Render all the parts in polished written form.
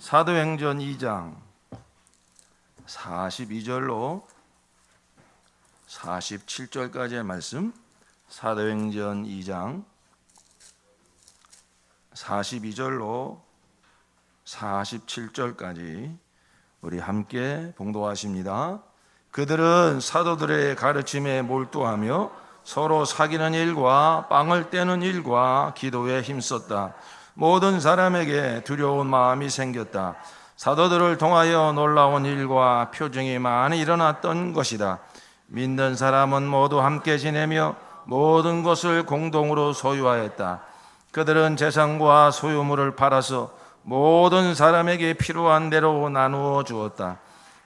사도행전 2장 42절로 47절까지의 말씀, 사도행전 2장 42절로 47절까지 우리 함께 봉독하십니다. 그들은 사도들의 가르침에 몰두하며 서로 사귀는 일과 빵을 떼는 일과 기도에 힘썼다. 모든 사람에게 두려운 마음이 생겼다. 사도들을 통하여 놀라운 일과 표징이 많이 일어났던 것이다. 믿는 사람은 모두 함께 지내며 모든 것을 공동으로 소유하였다. 그들은 재산과 소유물을 팔아서 모든 사람에게 필요한 대로 나누어 주었다.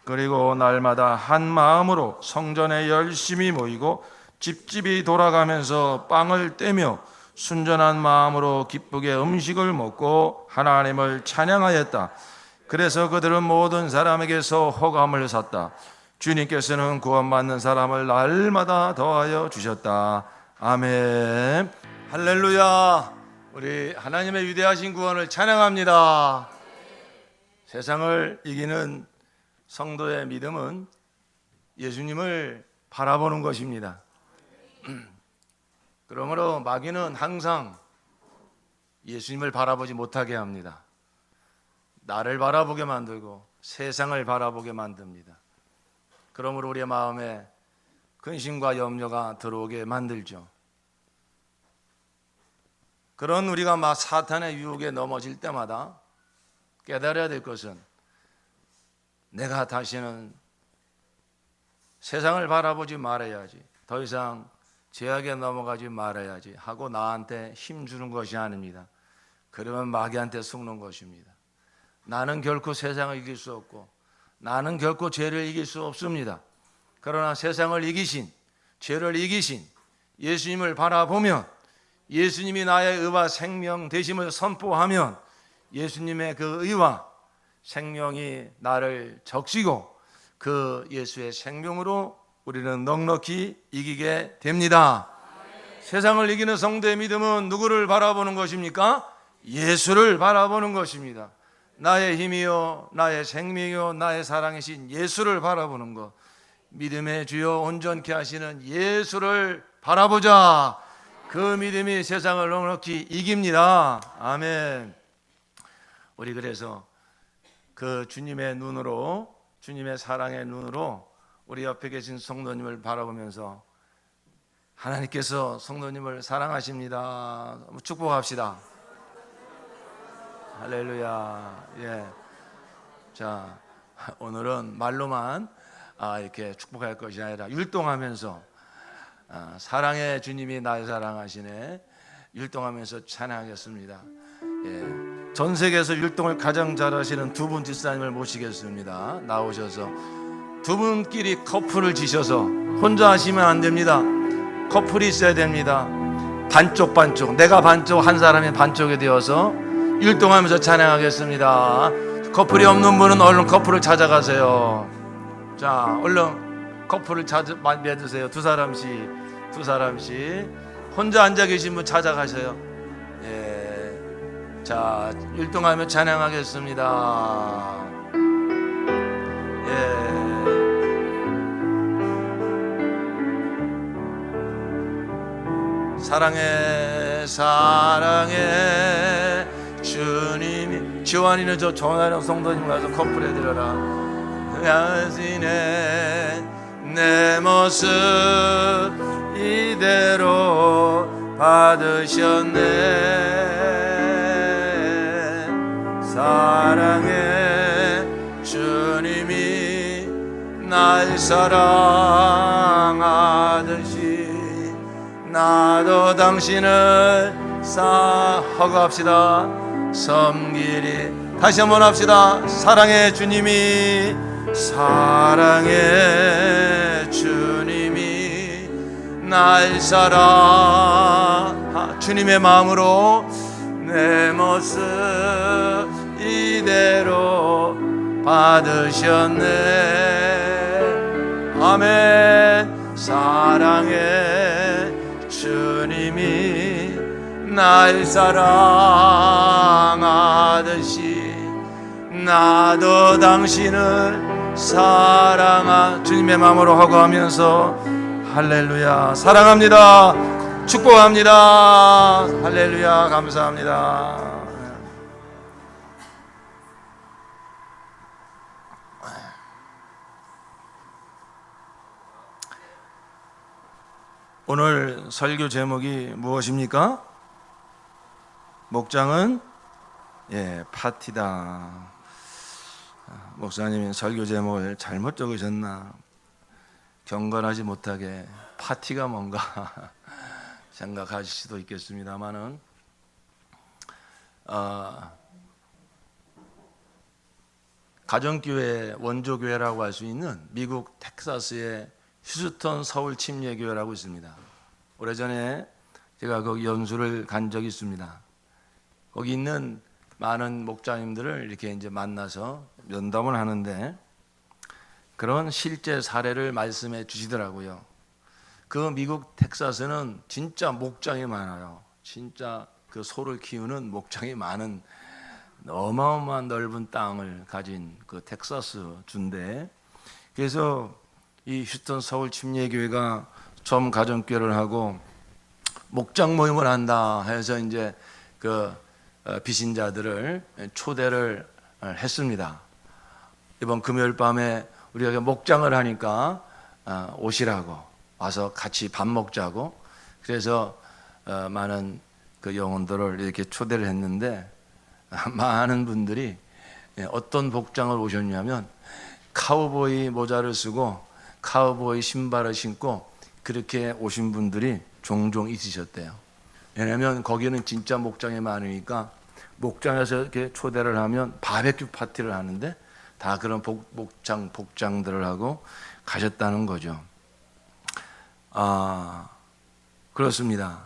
그리고 날마다 한 마음으로 성전에 열심히 모이고 집집이 돌아가면서 빵을 떼며 순전한 마음으로 기쁘게 음식을 먹고 하나님을 찬양하였다. 그래서 그들은 모든 사람에게서 호감을 샀다. 주님께서는 구원받는 사람을 날마다 더하여 주셨다. 아멘. 할렐루야. 우리 하나님의 위대하신 구원을 찬양합니다. 세상을 이기는 성도의 믿음은 예수님을 바라보는 것입니다. 그러므로 마귀는 항상 예수님을 바라보지 못하게 합니다. 나를 바라보게 만들고 세상을 바라보게 만듭니다. 그러므로 우리의 마음에 근심과 염려가 들어오게 만들죠. 그런 우리가 막 사탄의 유혹에 넘어질 때마다 깨달아야 될 것은 내가 다시는 세상을 바라보지 말아야지, 더 이상 죄악에 넘어가지 말아야지 하고 나한테 힘주는 것이 아닙니다. 그러면 마귀한테 속는 것입니다. 나는 결코 세상을 이길 수 없고 나는 결코 죄를 이길 수 없습니다. 그러나 세상을 이기신, 죄를 이기신 예수님을 바라보면, 예수님이 나의 의와 생명 되심을 선포하면 예수님의 그 의와 생명이 나를 적시고 그 예수의 생명으로 우리는 넉넉히 이기게 됩니다. 세상을 이기는 성도의 믿음은 누구를 바라보는 것입니까? 예수를 바라보는 것입니다. 나의 힘이요 나의 생명이요 나의 사랑이신 예수를 바라보는 것, 믿음의 주요 온전케 하시는 예수를 바라보자. 그 믿음이 세상을 넉넉히 이깁니다. 아멘. 우리 그래서 그 주님의 눈으로, 주님의 사랑의 눈으로 우리 옆에 계신 성도님을 바라보면서 하나님께서 성도님을 사랑하십니다. 축복합시다. 할렐루야. 예. 자, 오늘은 말로만 이렇게 축복할 것이 아니라 율동하면서 사랑의 주님이 나를 사랑하시네, 율동하면서 찬양하겠습니다. 예. 전 세계에서 율동을 가장 잘하시는 두 분 집사님을 모시겠습니다. 나오셔서 두 분끼리 커플을 지셔서 혼자 하시면 안 됩니다. 커플이 있어야 됩니다. 반쪽 반쪽, 내가 반쪽, 한 사람이 반쪽이 되어서 율동하면서 찬양하겠습니다. 커플이 없는 분은 얼른 커플을 찾아가세요. 자, 얼른 커플을 맺으세요. 두 사람씩. 혼자 앉아 계신 분 찾아가세요. 예. 자, 율동하며 찬양하겠습니다. 예. 사랑해 주님이, 지환이는 저 전화령 성도님 가서 커플 해드려라. 야지네 내 모습 이대로 받으셨네. 사랑해 주님이 날 사랑하듯이 나도 당신을 허구합시다. 섬기리. 다시 한번 합시다. 사랑해 주님이, 사랑해 주님이 날 사랑. 주님의 마음으로 내 모습 이대로 받으셨네. 아멘. 사랑해 주님이 날 사랑하듯이 나도 당신을 사랑하 주님의 마음으로 허거하면서 할렐루야 사랑합니다 축복합니다 할렐루야 감사합니다. 오늘 설교 제목이 무엇입니까? 목장은 파티다. 목사님이 설교 제목을 잘못 적으셨나? 경건하지 못하게 파티가 뭔가 생각하실 수도 있겠습니다만은 가정교회 원조교회라고 할 수 있는 미국 텍사스의 휴스턴 서울 침례교회라고 있습니다. 오래전에 제가 거기 연수를 간 적이 있습니다. 거기 있는 많은 목장님들을 이렇게 이제 만나서 면담을 하는데 그런 실제 사례를 말씀해 주시더라고요. 그 미국 텍사스는 진짜 목장이 많아요. 진짜 그 소를 키우는 목장이 많은 어마어마한 넓은 땅을 가진 그 텍사스 주인데 그래서 이 휴스턴 서울 침례교회가 처음 가정교회를 하고 목장 모임을 한다 해서 이제 그 비신자들을 초대를 했습니다. 이번 금요일 밤에 우리가 목장을 하니까 오시라고 와서 같이 밥 먹자고 그래서 많은 그 영혼들을 이렇게 초대를 했는데 많은 분들이 어떤 복장을 오셨냐면 카우보이 모자를 쓰고 카우보이 신발을 신고 그렇게 오신 분들이 종종 있으셨대요. 왜냐하면 거기는 진짜 목장이 많으니까 목장에서 이렇게 초대를 하면 바베큐 파티를 하는데 다 그런 복장들을 하고 가셨다는 거죠. 그렇습니다.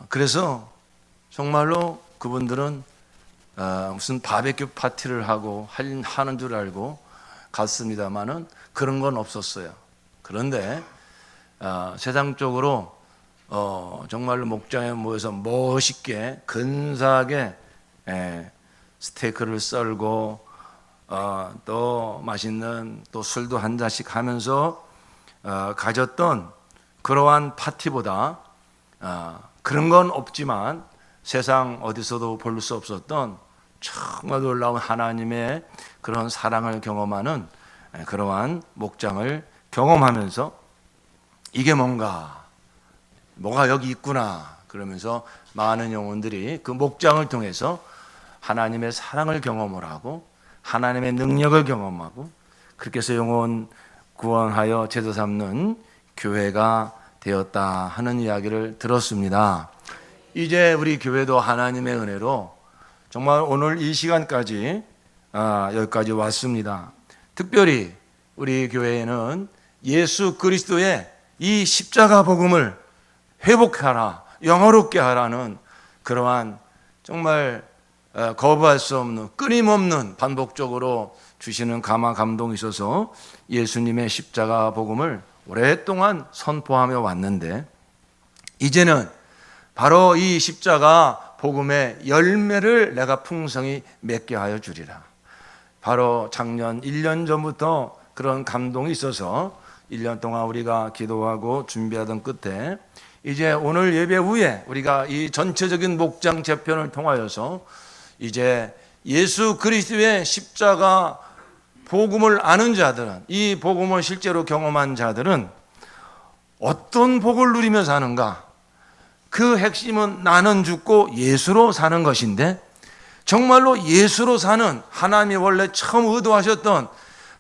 그래서 정말로 그분들은 무슨 바베큐 파티를 하고 하는 줄 알고 갔습니다만은 그런 건 없었어요. 그런데 세상적으로 정말로 목장에 모여서 멋있게 근사하게 스테이크를 썰고 또 맛있는 또 술도 한 잔씩 하면서 가졌던 그러한 파티보다 그런 건 없지만 세상 어디서도 볼 수 없었던 정말 놀라운 하나님의 그런 사랑을 경험하는 그러한 목장을 경험하면서 이게 뭐가 여기 있구나 그러면서 많은 영혼들이 그 목장을 통해서 하나님의 사랑을 경험을 하고 하나님의 능력을 경험하고 그렇게 해서 영혼 구원하여 제도 삼는 교회가 되었다 하는 이야기를 들었습니다. 이제 우리 교회도 하나님의 은혜로 정말 오늘 이 시간까지 여기까지 왔습니다. 특별히 우리 교회에는 예수 그리스도의 이 십자가 복음을 회복하라, 영화롭게 하라는 그러한 정말 거부할 수 없는 끊임없는 반복적으로 주시는 감동이 있어서 예수님의 십자가 복음을 오랫동안 선포하며 왔는데 이제는 바로 이 십자가 복음의 열매를 내가 풍성히 맺게 하여 주리라. 바로 작년 1년 전부터 그런 감동이 있어서 1년 동안 우리가 기도하고 준비하던 끝에 이제 오늘 예배 후에 우리가 이 전체적인 목장 재편을 통하여서 이제 예수 그리스도의 십자가 복음을 아는 자들은 이 복음을 실제로 경험한 자들은 어떤 복을 누리며 사는가? 그 핵심은 나는 죽고 예수로 사는 것인데 정말로 예수로 사는 하나님이 원래 처음 의도하셨던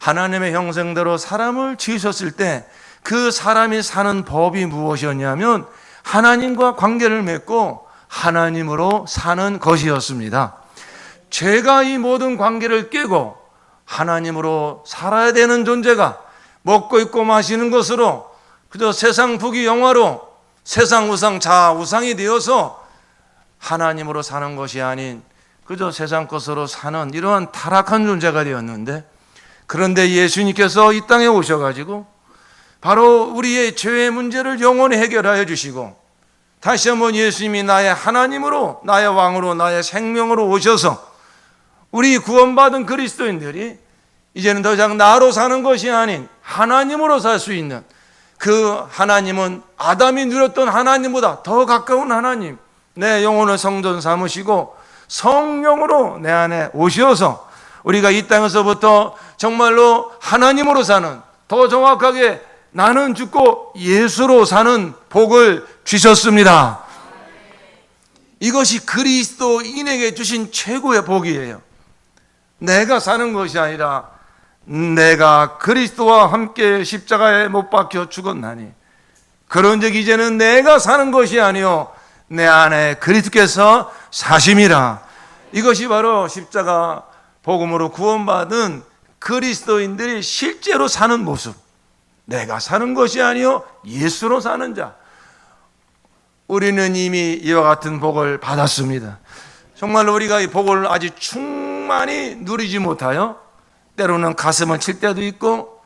하나님의 형상대로 사람을 지으셨을 때 그 사람이 사는 법이 무엇이었냐면 하나님과 관계를 맺고 하나님으로 사는 것이었습니다. 죄가 이 모든 관계를 깨고 하나님으로 살아야 되는 존재가 먹고 입고 마시는 것으로 그저 세상 부귀 영화로 세상 우상 자아 우상이 되어서 하나님으로 사는 것이 아닌 그저 세상 것으로 사는 이러한 타락한 존재가 되었는데 그런데 예수님께서 이 땅에 오셔가지고 바로 우리의 죄의 문제를 영원히 해결하여 주시고 다시 한번 예수님이 나의 하나님으로 나의 왕으로 나의 생명으로 오셔서 우리 구원받은 그리스도인들이 이제는 더 이상 나로 사는 것이 아닌 하나님으로 살 수 있는, 그 하나님은 아담이 누렸던 하나님보다 더 가까운 하나님, 내 영혼을 성전 삼으시고 성령으로 내 안에 오셔서 우리가 이 땅에서부터 정말로 하나님으로 사는, 더 정확하게 나는 죽고 예수로 사는 복을 주셨습니다. 이것이 그리스도인에게 주신 최고의 복이에요. 내가 사는 것이 아니라 내가 그리스도와 함께 십자가에 못 박혀 죽었나니 그런즉 이제는 내가 사는 것이 아니요 내 안에 그리스도께서 사심이라. 이것이 바로 십자가 복음으로 구원받은 그리스도인들이 실제로 사는 모습. 내가 사는 것이 아니요 예수로 사는 자. 우리는 이미 이와 같은 복을 받았습니다. 정말로 우리가 이 복을 아직 충만히 누리지 못하여 때로는 가슴을 칠 때도 있고,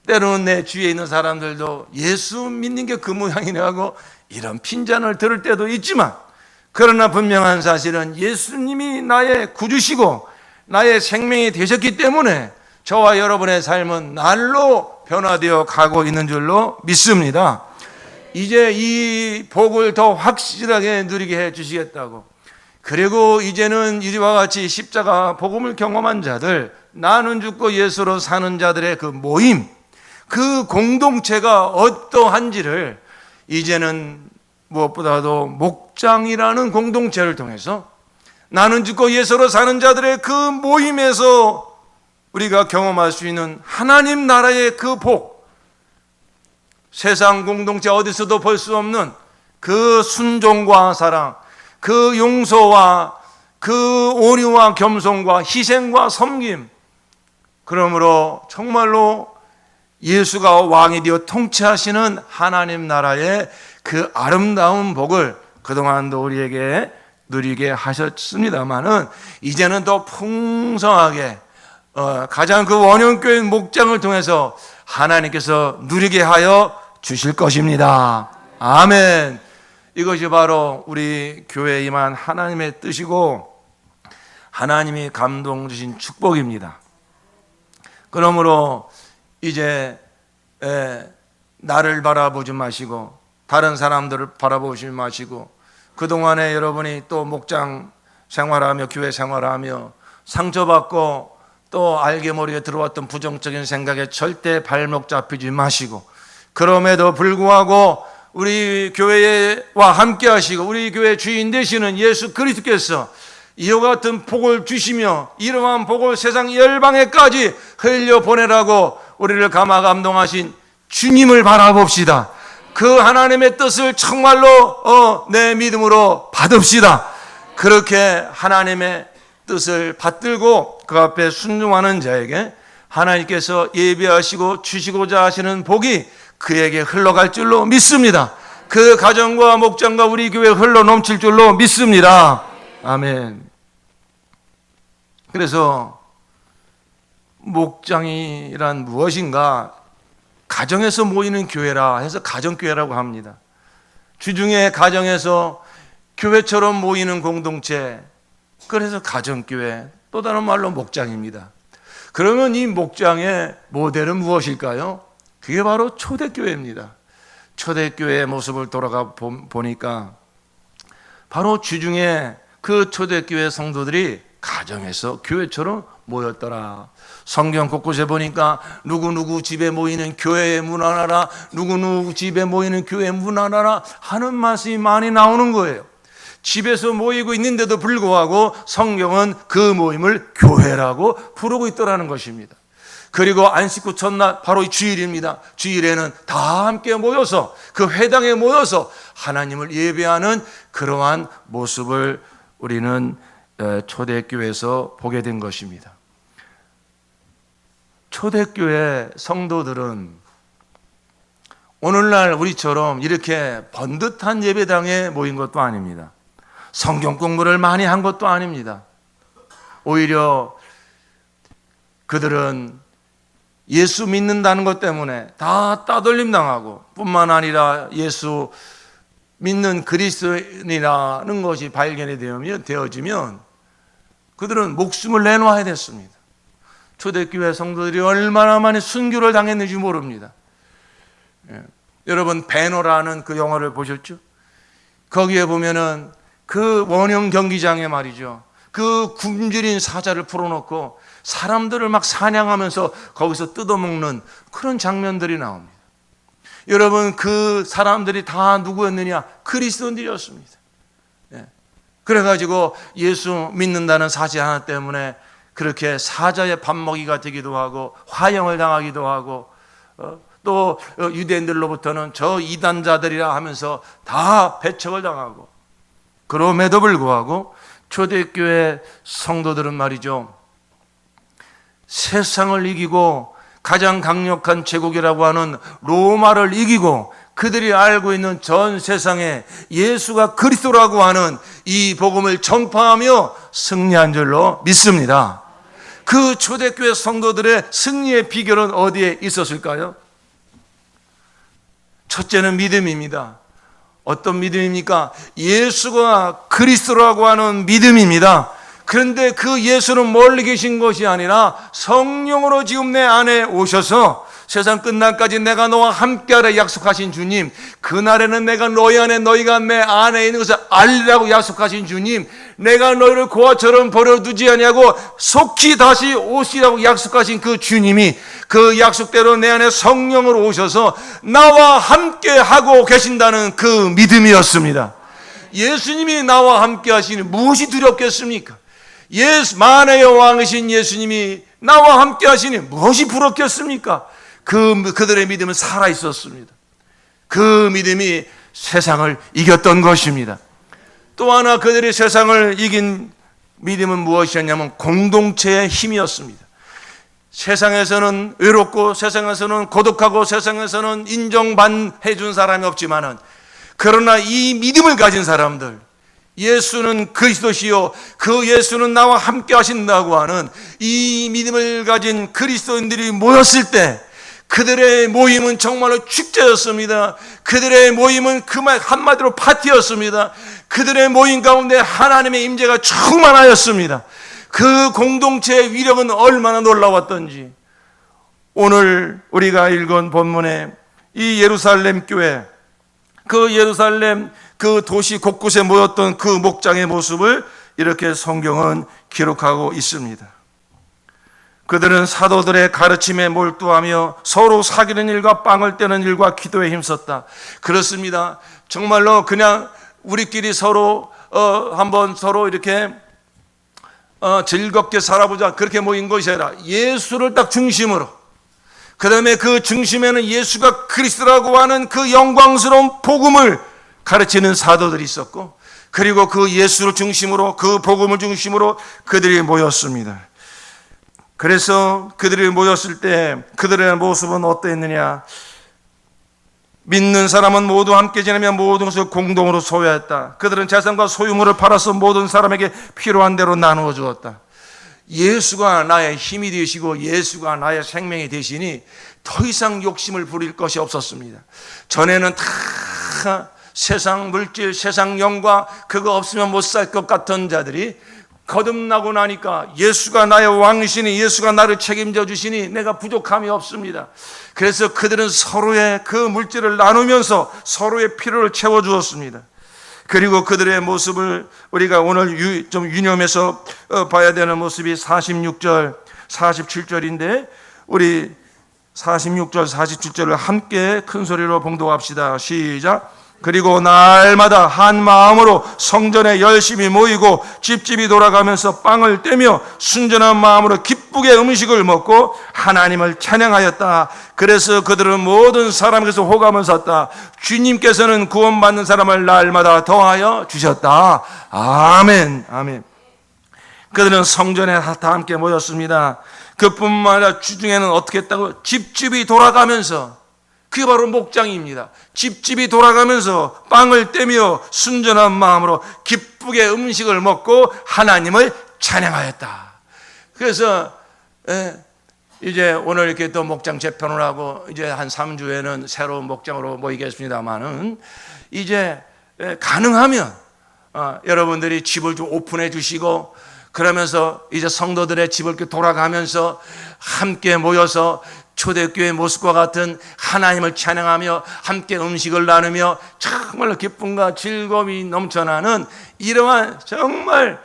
때로는 내 주위에 있는 사람들도 예수 믿는 게 그 모양이네 하고 이런 핀잔을 들을 때도 있지만, 그러나 분명한 사실은 예수님이 나의 구주시고 나의 생명이 되셨기 때문에 저와 여러분의 삶은 날로 변화되어 가고 있는 줄로 믿습니다. 이제 이 복을 더 확실하게 누리게 해 주시겠다고, 그리고 이제는 이와 같이 십자가 복음을 경험한 자들, 나는 죽고 예수로 사는 자들의 그 모임, 그 공동체가 어떠한지를 이제는 무엇보다도 목장이라는 공동체를 통해서 나는 죽고 예수로 사는 자들의 그 모임에서 우리가 경험할 수 있는 하나님 나라의 그 복, 세상 공동체 어디서도 볼 수 없는 그 순종과 사랑, 그 용서와 그 온유와 겸손과 희생과 섬김, 그러므로 정말로 예수가 왕이 되어 통치하시는 하나님 나라의 그 아름다운 복을 그동안도 우리에게 누리게 하셨습니다마는 이제는 더 풍성하게 가장 그 원형교회 목장을 통해서 하나님께서 누리게 하여 주실 것입니다. 아멘. 이것이 바로 우리 교회에 임한 하나님의 뜻이고 하나님이 감동 주신 축복입니다. 그러므로 이제 나를 바라보지 마시고 다른 사람들을 바라보지 마시고, 그동안에 여러분이 또 목장 생활하며 교회 생활하며 상처받고 또 알게 모르게 들어왔던 부정적인 생각에 절대 발목 잡히지 마시고, 그럼에도 불구하고 우리 교회와 함께 하시고 우리 교회 주인 되시는 예수 그리스도께서 이와 같은 복을 주시며 이러한 복을 세상 열방에까지 흘려보내라고 우리를 감화 감동하신 주님을 바라봅시다. 그 하나님의 뜻을 정말로 내 믿음으로 받읍시다. 그렇게 하나님의 뜻을 받들고 그 앞에 순종하는 자에게 하나님께서 예비하시고 주시고자 하시는 복이 그에게 흘러갈 줄로 믿습니다. 그 가정과 목장과 우리 교회에 흘러 넘칠 줄로 믿습니다. 아멘. 그래서 목장이란 무엇인가? 가정에서 모이는 교회라 해서 가정교회라고 합니다. 주중에 가정에서 교회처럼 모이는 공동체, 그래서 가정교회, 또 다른 말로 목장입니다. 그러면 이 목장의 모델은 무엇일까요? 그게 바로 초대교회입니다. 초대교회의 모습을 돌아가 보니까 바로 주중에 그 초대교회 성도들이 가정에서 교회처럼 모였더라. 성경 곳곳에 보니까 누구누구 집에 모이는 교회의 문화라라, 누구누구 집에 모이는 교회의 문화라라 하는 말씀이 많이 나오는 거예요. 집에서 모이고 있는데도 불구하고 성경은 그 모임을 교회라고 부르고 있더라는 것입니다. 그리고 안식구 첫날 바로 이 주일입니다. 주일에는 다 함께 모여서 그 회당에 모여서 하나님을 예배하는 그러한 모습을 우리는 초대교회에서 보게 된 것입니다. 초대교회 성도들은 오늘날 우리처럼 이렇게 번듯한 예배당에 모인 것도 아닙니다. 성경 공부를 많이 한 것도 아닙니다. 오히려 그들은 예수 믿는다는 것 때문에 다 따돌림 당하고, 뿐만 아니라 예수 믿는 그리스도인이라는 것이 발견이 되어지면 그들은 목숨을 내놓아야 됐습니다. 초대교회 성도들이 얼마나 많이 순교를 당했는지 모릅니다. 여러분 배너라는 그 영화를 보셨죠? 거기에 보면은 그 원형 경기장에 말이죠, 그 굶주린 사자를 풀어놓고 사람들을 막 사냥하면서 거기서 뜯어먹는 그런 장면들이 나옵니다. 여러분 그 사람들이 다 누구였느냐? 그리스도인들이었습니다. 그래가지고 예수 믿는다는 사실 하나 때문에 그렇게 사자의 밥 먹이가 되기도 하고 화형을 당하기도 하고 또 유대인들로부터는 저 이단자들이라 하면서 다 배척을 당하고, 그럼에도 불구하고 초대교회 성도들은 말이죠, 세상을 이기고 가장 강력한 제국이라고 하는 로마를 이기고 그들이 알고 있는 전 세상에 예수가 그리스도라고 하는 이 복음을 전파하며 승리한 줄로 믿습니다. 그 초대교회 성도들의 승리의 비결은 어디에 있었을까요? 첫째는 믿음입니다. 어떤 믿음입니까? 예수가 그리스도라고 하는 믿음입니다. 그런데 그 예수는 멀리 계신 것이 아니라 성령으로 지금 내 안에 오셔서 세상 끝날까지 내가 너와 함께하라 약속하신 주님, 그날에는 내가 너희 안에 너희가 내 안에 있는 것을 알리라고 약속하신 주님, 내가 너희를 고아처럼 버려두지 아니하고 속히 다시 오시라고 약속하신 그 주님이 그 약속대로 내 안에 성령으로 오셔서 나와 함께하고 계신다는 그 믿음이었습니다. 예수님이 나와 함께 하시니 무엇이 두렵겠습니까? 만의 왕이신 예수님이 나와 함께 하시니 무엇이 부럽겠습니까? 그들의 믿음은 살아 있었습니다. 그 믿음이 세상을 이겼던 것입니다. 또 하나 그들이 세상을 이긴 믿음은 무엇이었냐면 공동체의 힘이었습니다. 세상에서는 외롭고 세상에서는 고독하고 세상에서는 인정해 준 사람이 없지만은, 그러나 이 믿음을 가진 사람들, 예수는 그리스도시요 그 예수는 나와 함께 하신다고 하는 이 믿음을 가진 그리스도인들이 모였을 때 그들의 모임은 정말로 축제였습니다. 그들의 모임은 그 말 한마디로 파티였습니다. 그들의 모임 가운데 하나님의 임재가 충만하였습니다. 그 공동체의 위력은 얼마나 놀라웠던지, 오늘 우리가 읽은 본문에 이 예루살렘 교회, 그 예루살렘 그 도시 곳곳에 모였던 그 목장의 모습을 이렇게 성경은 기록하고 있습니다. 그들은 사도들의 가르침에 몰두하며 서로 사귀는 일과 빵을 떼는 일과 기도에 힘썼다. 그렇습니다. 정말로 그냥 우리끼리 서로 한번 서로 이렇게 즐겁게 살아보자 그렇게 모인 것이 아니라 예수를 딱 중심으로, 그 다음에 그 중심에는 예수가 그리스도라고 하는 그 영광스러운 복음을 가르치는 사도들이 있었고, 그리고 그 예수를 중심으로 그 복음을 중심으로 그들이 모였습니다. 그래서 그들이 모였을 때 그들의 모습은 어떠했느냐? 믿는 사람은 모두 함께 지내며 모든 것을 공동으로 소유했다. 그들은 재산과 소유물을 팔아서 모든 사람에게 필요한 대로 나누어 주었다. 예수가 나의 힘이 되시고 예수가 나의 생명이 되시니 더 이상 욕심을 부릴 것이 없었습니다. 전에는 다 세상 물질, 세상 영광 그거 없으면 못 살 것 같은 자들이 거듭나고 나니까 예수가 나의 왕이시니 예수가 나를 책임져 주시니 내가 부족함이 없습니다. 그래서 그들은 서로의 그 물질을 나누면서 서로의 필요를 채워주었습니다. 그리고 그들의 모습을 우리가 오늘 좀 유념해서 봐야 되는 모습이 46절, 47절인데 우리 46절, 47절을 함께 큰 소리로 봉독합시다. 시작. 그리고 날마다 한 마음으로 성전에 열심히 모이고 집집이 돌아가면서 빵을 떼며 순전한 마음으로 기쁘게 음식을 먹고 하나님을 찬양하였다. 그래서 그들은 모든 사람에게서 호감을 샀다. 주님께서는 구원받는 사람을 날마다 더하여 주셨다. 아멘. 아멘. 그들은 성전에 다 함께 모였습니다. 그뿐만 아니라 주중에는 어떻게 했다고? 집집이 돌아가면서, 그게 바로 목장입니다. 집집이 돌아가면서 빵을 떼며 순전한 마음으로 기쁘게 음식을 먹고 하나님을 찬양하였다. 그래서 이제 오늘 이렇게 또 목장 재편을 하고 이제 한 3주에는 새로운 목장으로 모이겠습니다만은, 이제 가능하면 여러분들이 집을 좀 오픈해 주시고 그러면서 이제 성도들의 집을 이렇게 돌아가면서 함께 모여서 초대교회 모습과 같은 하나님을 찬양하며 함께 음식을 나누며 정말로 기쁨과 즐거움이 넘쳐나는 이러한 정말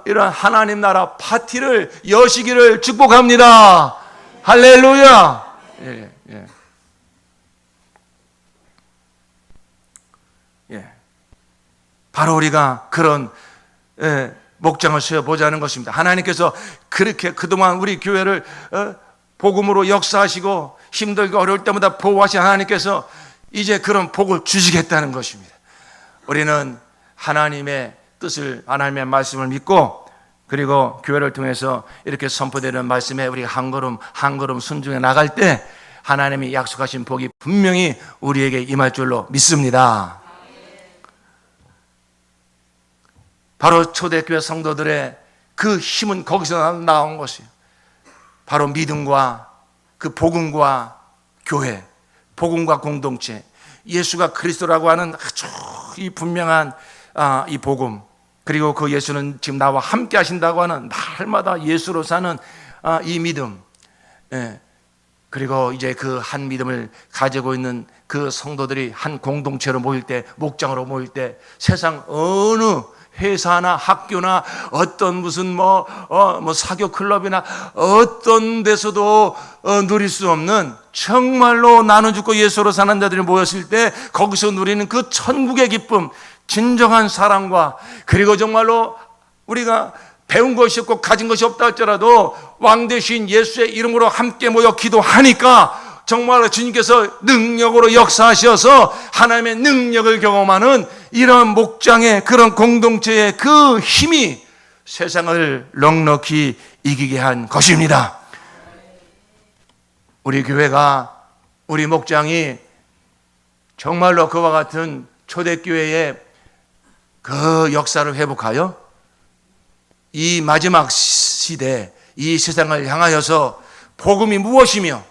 이러한 하나님 나라 파티를 여시기를 축복합니다. 할렐루야. 예, 예. 예. 바로 우리가 그런 목장을 세워보자는 것입니다. 하나님께서 그렇게 그동안 우리 교회를 복음으로 역사하시고 힘들고 어려울 때마다 보호하신 하나님께서 이제 그런 복을 주시겠다는 것입니다. 우리는 하나님의 뜻을, 하나님의 말씀을 믿고, 그리고 교회를 통해서 이렇게 선포되는 말씀에 우리가 한 걸음 한 걸음 순종해 나갈 때 하나님이 약속하신 복이 분명히 우리에게 임할 줄로 믿습니다. 바로 초대교회 성도들의 그 힘은 거기서 나온 것이에요. 바로 믿음과 그 복음과 교회, 복음과 공동체, 예수가 그리스도라고 하는 아주 이 분명한 이 복음, 그리고 그 예수는 지금 나와 함께 하신다고 하는 날마다 예수로 사는 이 믿음, 그리고 이제 그 한 믿음을 가지고 있는 그 성도들이 한 공동체로 모일 때, 목장으로 모일 때 세상 어느 회사나 학교나 어떤 무슨 사교 클럽이나 어떤 데서도 누릴 수 없는 정말로 나눠 죽고 예수로 사는 자들이 모였을 때 거기서 누리는 그 천국의 기쁨, 진정한 사랑과, 그리고 정말로 우리가 배운 것이 없고 가진 것이 없다 할지라도 왕 대신 예수의 이름으로 함께 모여 기도하니까 정말로 주님께서 능력으로 역사하셔서 하나님의 능력을 경험하는 이런 목장의 그런 공동체의 그 힘이 세상을 넉넉히 이기게 한 것입니다. 우리 교회가, 우리 목장이 정말로 그와 같은 초대교회의 그 역사를 회복하여 이 마지막 시대, 이 세상을 향하여서 복음이 무엇이며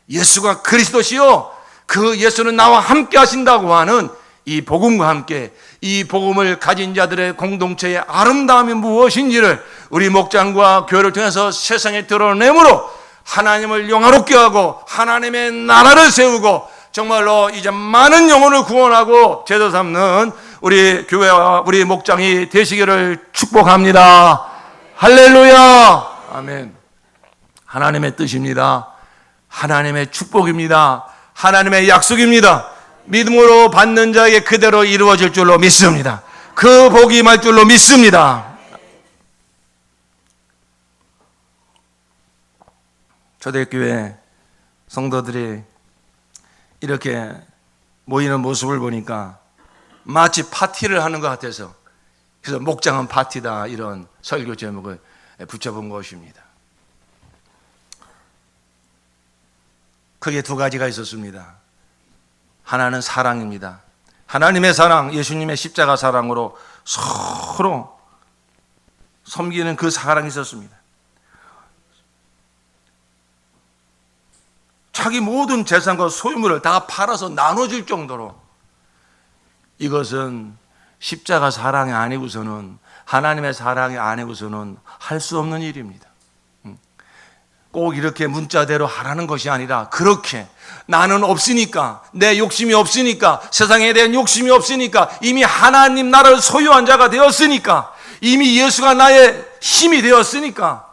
예수가 그리스도시요 그 예수는 나와 함께 하신다고 하는 이 복음과 함께 이 복음을 가진 자들의 공동체의 아름다움이 무엇인지를 우리 목장과 교회를 통해서 세상에 드러내므로 하나님을 영화롭게 하고 하나님의 나라를 세우고 정말로 이제 많은 영혼을 구원하고 제도 삼는 우리 교회와 우리 목장이 되시기를 축복합니다. 할렐루야. 아멘. 하나님의 뜻입니다. 하나님의 축복입니다. 하나님의 약속입니다. 믿음으로 받는 자에게 그대로 이루어질 줄로 믿습니다. 그 복이 임할 줄로 믿습니다. 초대교회 성도들이 이렇게 모이는 모습을 보니까 마치 파티를 하는 것 같아서, 그래서 목장은 파티다, 이런 설교 제목을 붙여본 것입니다. 크게 두 가지가 있었습니다. 하나는 사랑입니다. 하나님의 사랑, 예수님의 십자가 사랑으로 서로 섬기는 그 사랑이 있었습니다. 자기 모든 재산과 소유물을 다 팔아서 나눠줄 정도로, 이것은 십자가 사랑이 아니고서는, 하나님의 사랑이 아니고서는 할 수 없는 일입니다. 꼭 이렇게 문자대로 하라는 것이 아니라, 그렇게 나는 없으니까, 내 욕심이 없으니까, 세상에 대한 욕심이 없으니까, 이미 하나님 나라를 소유한 자가 되었으니까, 이미 예수가 나의 힘이 되었으니까,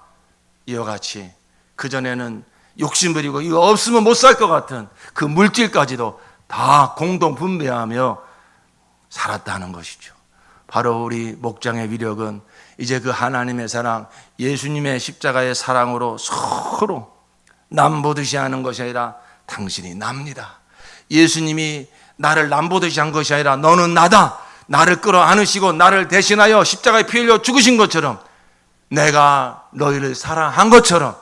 이와 같이 그전에는 욕심 부리고 이거 없으면 못 살 것 같은 그 물질까지도 다 공동 분배하며 살았다는 것이죠. 바로 우리 목장의 위력은 이제 그 하나님의 사랑, 예수님의 십자가의 사랑으로 서로 남보듯이 하는 것이 아니라 당신이 납니다. 예수님이 나를 남보듯이 한 것이 아니라 너는 나다, 나를 끌어안으시고 나를 대신하여 십자가에 피 흘려 죽으신 것처럼, 내가 너희를 사랑한 것처럼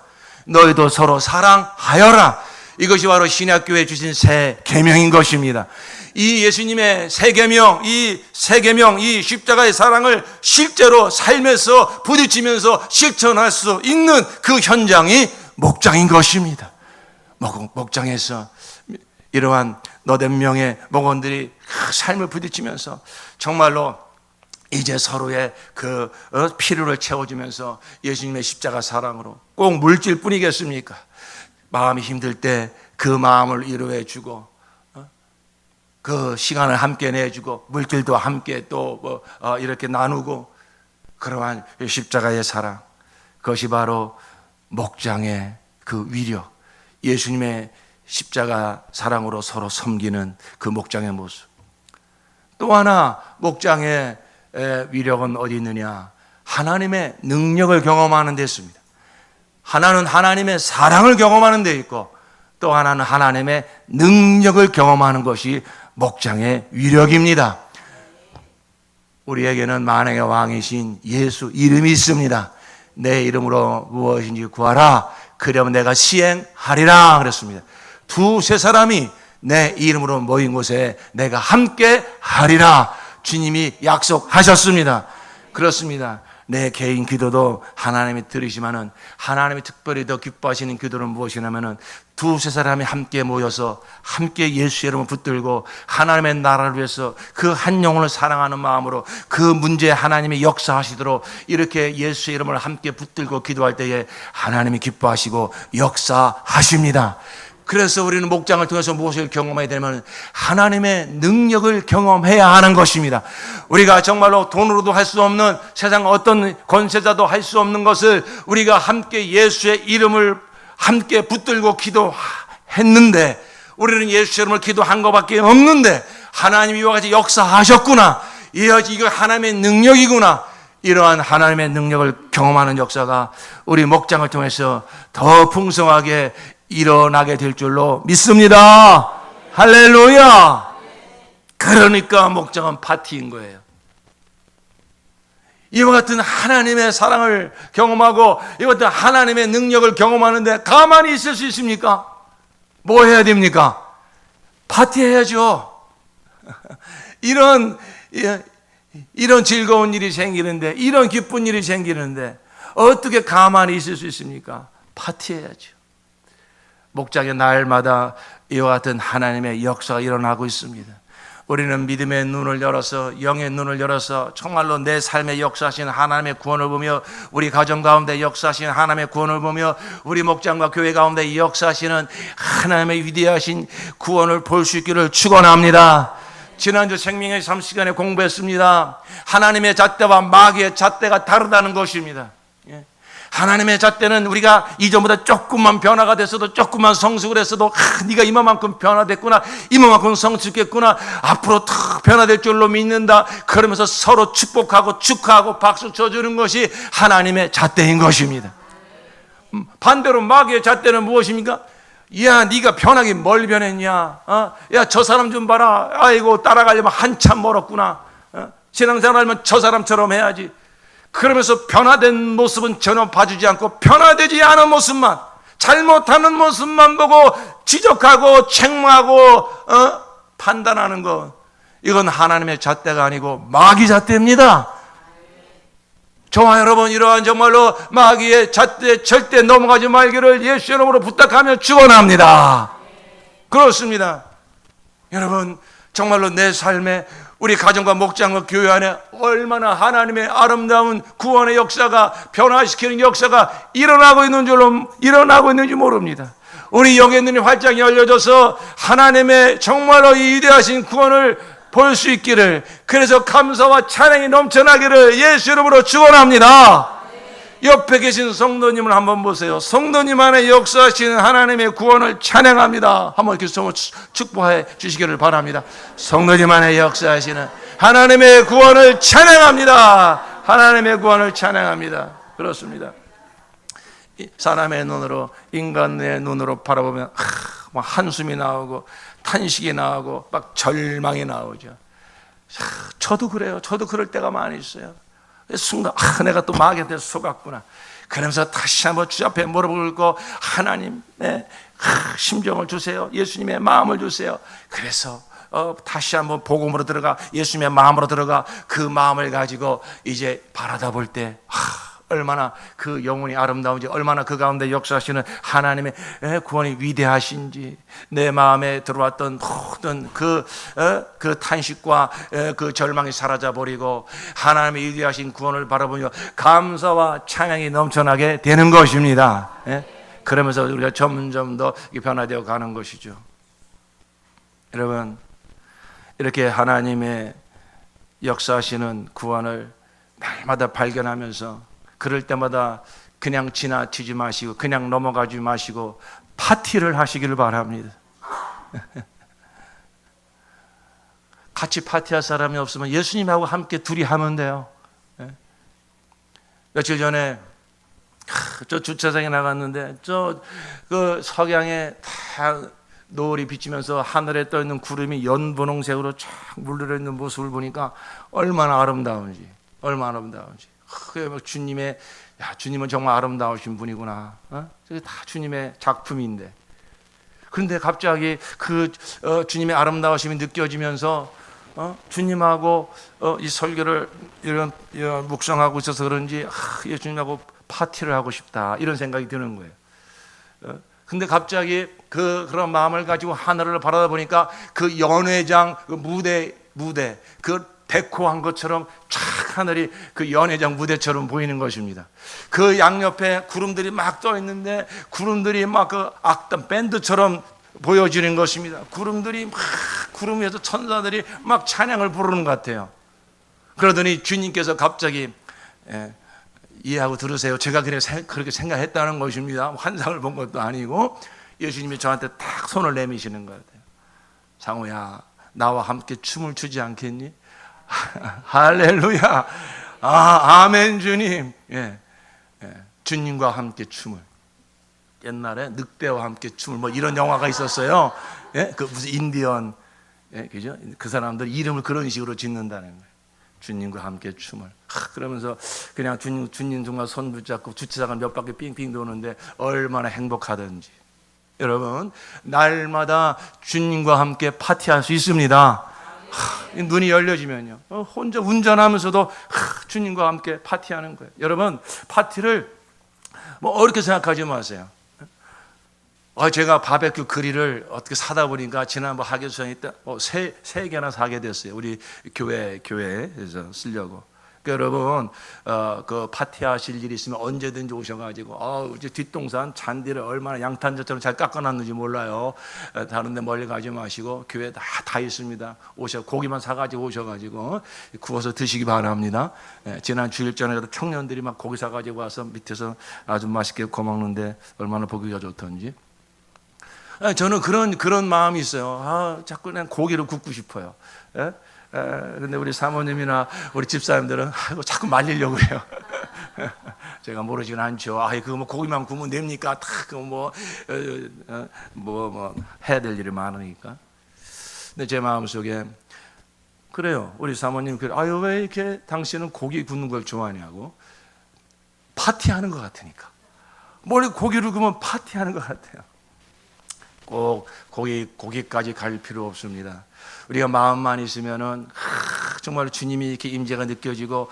너희도 서로 사랑하여라. 이것이 바로 신약교회에 주신 새 계명인 것입니다. 이 예수님의 새 계명, 이 십자가의 사랑을 실제로 삶에서 부딪히면서 실천할 수 있는 그 현장이 목장인 것입니다. 목장에서 이러한 너댓 명의 목원들이 삶을 부딪히면서 정말로 이제 서로의 그 필요를 채워주면서 예수님의 십자가 사랑으로, 꼭 물질뿐이겠습니까? 마음이 힘들 때 그 마음을 위로해주고, 그 시간을 함께 내주고, 물질도 함께 또 이렇게 나누고, 그러한 십자가의 사랑, 그것이 바로 목장의 그 위력, 예수님의 십자가 사랑으로 서로 섬기는 그 목장의 모습. 또 하나 목장의 위력은 어디 있느냐? 하나님의 능력을 경험하는 데 있습니다. 하나는 하나님의 사랑을 경험하는 데 있고, 또 하나는 하나님의 능력을 경험하는 것이 목장의 위력입니다. 우리에게는 만왕의 왕이신 예수 이름이 있습니다. 내 이름으로 무엇인지 구하라, 그러면 내가 시행하리라 그랬습니다. 두세 사람이 내 이름으로 모인 곳에 내가 함께 하리라 주님이 약속하셨습니다. 그렇습니다. 내 개인 기도도 하나님이 들으시면은, 하나님이 특별히 더 기뻐하시는 기도는 무엇이냐면은, 두세 사람이 함께 모여서 함께 예수의 이름을 붙들고 하나님의 나라를 위해서 그 한 영혼을 사랑하는 마음으로 그 문제에 하나님이 역사하시도록 이렇게 예수의 이름을 함께 붙들고 기도할 때에 하나님이 기뻐하시고 역사하십니다. 그래서 우리는 목장을 통해서 무엇을 경험해야 되냐면 하나님의 능력을 경험해야 하는 것입니다. 우리가 정말로 돈으로도 할 수 없는, 세상 어떤 권세자도 할 수 없는 것을 우리가 함께 예수의 이름을 함께 붙들고 기도했는데, 우리는 예수의 이름을 기도한 것밖에 없는데 하나님이 이와 같이 역사하셨구나, 이거 하나님의 능력이구나, 이러한 하나님의 능력을 경험하는 역사가 우리 목장을 통해서 더 풍성하게 일어나게 될 줄로 믿습니다. 할렐루야. 그러니까 목장은 파티인 거예요. 이와 같은 하나님의 사랑을 경험하고 이와 같은 하나님의 능력을 경험하는데 가만히 있을 수 있습니까? 뭐 해야 됩니까? 파티해야죠. 이런 즐거운 일이 생기는데, 이런 기쁜 일이 생기는데 어떻게 가만히 있을 수 있습니까? 파티해야죠. 목장의 날마다 이와 같은 하나님의 역사가 일어나고 있습니다. 우리는 믿음의 눈을 열어서, 영의 눈을 열어서 정말로 내 삶에 역사하신 하나님의 구원을 보며, 우리 가정 가운데 역사하신 하나님의 구원을 보며, 우리 목장과 교회 가운데 역사하시는 하나님의 위대하신 구원을 볼 수 있기를 축원합니다. 지난주 생명의 삶 시간에 공부했습니다. 하나님의 잣대와 마귀의 잣대가 다르다는 것입니다. 하나님의 잣대는 우리가 이전보다 조금만 변화가 됐어도, 조금만 성숙을 했어도, 네가 이만큼 변화됐구나, 이만큼 성숙했구나, 앞으로 더 변화될 줄로 믿는다, 그러면서 서로 축복하고 축하하고 박수 쳐주는 것이 하나님의 잣대인 것입니다. 반대로 마귀의 잣대는 무엇입니까? 야, 네가 변하기 뭘 변했냐? 야, 저 사람 좀 봐라. 아이고, 따라가려면 한참 멀었구나. 신앙생활하면 저 사람처럼 해야지. 그러면서 변화된 모습은 전혀 봐주지 않고, 변화되지 않은 모습만, 잘못하는 모습만 보고 지적하고 책망하고 판단하는 것, 이건 하나님의 잣대가 아니고 마귀 잣대입니다. 저와 여러분, 이러한 정말로 마귀의 잣대 절대 넘어가지 말기를 예수 이름으로 부탁하며 축원합니다. 그렇습니다. 여러분, 정말로 내 삶에, 우리 가정과 목장과 교회 안에 얼마나 하나님의 아름다운 구원의 역사가, 변화시키는 역사가 일어나고 있는지 모릅니다. 우리 영의 눈이 활짝 열려져서 하나님의 정말로 이 위대하신 구원을 볼 수 있기를, 그래서 감사와 찬양이 넘쳐나기를 예수 이름으로 축원합니다. 옆에 계신 성도님을 한번 보세요. 성도님 안에 역사하시는 하나님의 구원을 찬양합니다. 한번 이렇게 축복해 주시기를 바랍니다. 성도님 안에 역사하시는 하나님의 구원을 찬양합니다. 하나님의 구원을 찬양합니다. 그렇습니다. 사람의 눈으로, 인간의 눈으로 바라보면 막 한숨이 나오고 탄식이 나오고 막 절망이 나오죠. 저도 그래요. 저도 그럴 때가 많이 있어요. 순간 내가 또 마귀한테 속았구나. 그러면서 다시 한번 주 앞에 물어보고, 하나님의 심정을 주세요. 예수님의 마음을 주세요. 그래서 다시 한번 복음으로 들어가, 예수님의 마음으로 들어가, 그 마음을 가지고 이제 바라다 볼 때 얼마나 그 영혼이 아름다운지, 얼마나 그 가운데 역사하시는 하나님의 구원이 위대하신지, 내 마음에 들어왔던 모든 그 탄식과 그 절망이 사라져버리고 하나님의 위대하신 구원을 바라보며 감사와 찬양이 넘쳐나게 되는 것입니다. 그러면서 우리가 점점 더 변화되어 가는 것이죠. 여러분, 이렇게 하나님의 역사하시는 구원을 날마다 발견하면서 그럴 때마다 그냥 지나치지 마시고 그냥 넘어가지 마시고 파티를 하시기를 바랍니다. 같이 파티할 사람이 없으면 예수님하고 함께 둘이 하면 돼요. 며칠 전에 저 주차장에 나갔는데 그 석양에 다 노을이 비치면서 하늘에 떠 있는 구름이 연분홍색으로 쫙 물들어 있는 모습을 보니까 얼마나 아름다운지. 주님은 정말 아름다우신 분이구나. 저게 다 주님의 작품인데. 그런데 갑자기 주님의 아름다우심이 느껴지면서 주님하고 이 설교를 이런 묵상하고 있어서 그런지 예수님하고 파티를 하고 싶다, 이런 생각이 드는 거예요. 근데 갑자기 그런 마음을 가지고 하늘을 바라다 보니까 그 연회장 그 무대 그 데코한 것처럼 쫙 하늘이 그 연회장 무대처럼 보이는 것입니다. 그 양옆에 구름들이 막 떠 있는데 구름들이 막 그 악단 밴드처럼 보여지는 것입니다. 구름 위에서 천사들이 막 찬양을 부르는 것 같아요. 그러더니 주님께서 갑자기 이해하고 들으세요. 제가 그렇게 생각했다는 것입니다. 환상을 본 것도 아니고 예수님이 저한테 딱 손을 내미시는 것 같아요. 상호야, 나와 함께 춤을 추지 않겠니? 할렐루야. 아멘 주님. 주님과 함께 춤을. 옛날에 늑대와 함께 춤을 뭐 이런 영화가 있었어요. 그 무슨 인디언, 그죠? 그 사람들 이름을 그런 식으로 짓는다는 거예요. 주님과 함께 춤을. 그러면서 그냥 주님 정말 손 붙잡고 주차장을 몇 바퀴 빙빙 도는데 얼마나 행복하든지. 여러분, 날마다 주님과 함께 파티할 수 있습니다. 눈이 열려지면요, 혼자 운전하면서도 주님과 함께 파티하는 거예요. 여러분, 파티를 뭐 어렵게 생각하지 마세요. 제가 바베큐 그릴을 어떻게 사다 보니까 지난번 하계수장이 세 개나 사게 됐어요. 우리 교회에서 쓰려고. 그러니까 여러분, 그 파티하실 일이 있으면 언제든지 오셔가지고, 이제 뒷동산 잔디를 얼마나 양탄자처럼 잘 깎아놨는지 몰라요. 다른데 멀리 가지 마시고 교회 다 있습니다. 고기만 사가지고 오셔가지고 구워서 드시기 바랍니다. 지난 주일 전에도 청년들이 막 고기 사가지고 와서 밑에서 아주 맛있게 구워 먹는데 얼마나 보기가 좋던지. 저는 그런 마음이 있어요. 자꾸 그냥 고기를 굽고 싶어요. 근데 우리 사모님이나 우리 집사님들은 자꾸 말리려고 해요. 제가 모르지는 않죠. 그거 뭐 고기만 구우면 됩니까? 뭐 해야 될 일이 많으니까. 근데 제 마음속에 그래요. 우리 사모님 왜 이렇게 당신은 고기 굽는 걸 좋아하냐고. 파티하는 것 같으니까. 머리 고기를 구우면 파티하는 것 같아요. 꼭 고기까지 갈 필요 없습니다. 우리가 마음만 있으면은 정말 주님이 이렇게 임재가 느껴지고